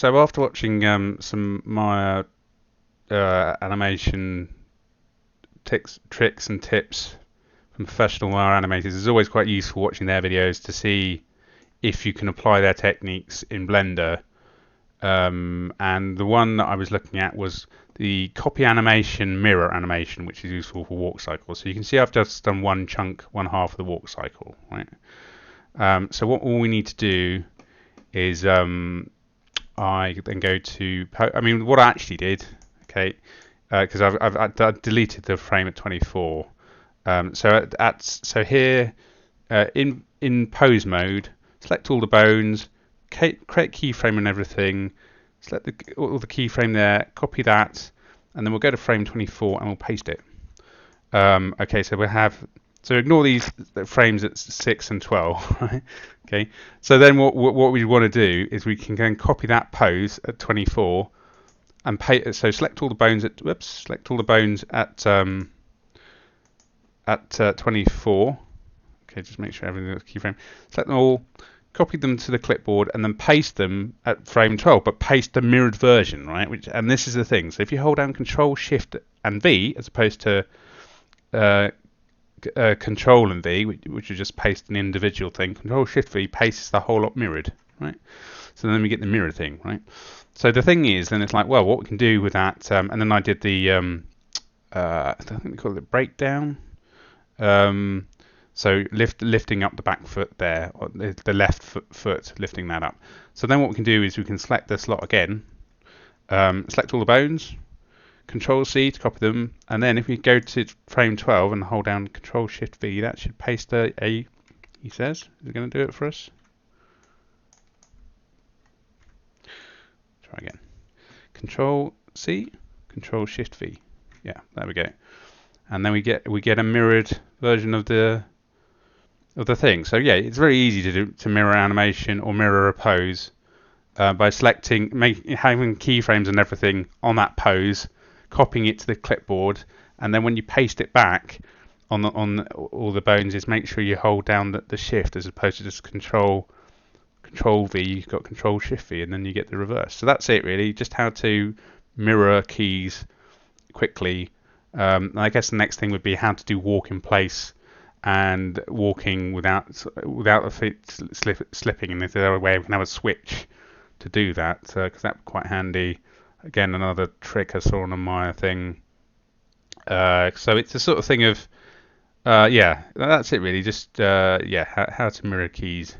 So after watching some Maya animation tricks and tips from professional Maya animators, it's always quite useful watching their videos to see if you can apply their techniques in Blender. And the one that I was looking at was the copy animation mirror animation, which is useful for walk cycles. So you can see I've just done one half of the walk cycle, right? So all we need to do is I then go to, what I actually did, okay, because I've deleted the frame at 24. So here in pose mode, select all the bones, create keyframe and everything, select all the keyframe there, copy that, and then we'll go to frame 24 and we'll paste it. Okay, so ignore these frames at 6 and 12, right? Okay, so then what we want to do is we can go and copy that pose at 24 and so select all the bones at 24. Okay, just make sure everything is keyframe. Select them all, copy them to the clipboard, and then paste them at frame 12, but paste the mirrored version, right? And this is the thing. So if you hold down Control, Shift, and V, as opposed to Control and V, which is just paste an individual thing, Control, Shift, V pastes the whole lot mirrored, right? So then we get the mirror thing, right? So the thing is, then it's like, well, what we can do with that, and then I did the, I think they call it breakdown. So lifting up the back foot there, or the left foot, lifting that up. So then what we can do is we can select the slot again, select all the bones, Control C to copy them, and then if we go to frame 12 and hold down Control Shift V, that should paste he says. Is it going to do it for us? Try again. Control C, Control Shift V. Yeah, there we go. And then we get a mirrored version of the thing. So yeah, it's very easy to mirror animation or mirror a pose by selecting, having keyframes and everything on that pose, copying it to the clipboard, and then when you paste it back on all the bones, is make sure you hold down the shift as opposed to just Control V. You've got Control Shift V, and then you get the reverse. So that's it really, just how to mirror keys quickly. I guess the next thing would be how to do walk in place and walking without the feet slipping, and if there's a way we can have a switch to do that, because that's quite handy. Again, another trick I saw on a Maya thing. So it's a sort of thing of, yeah, that's it really. Just how to mirror keys.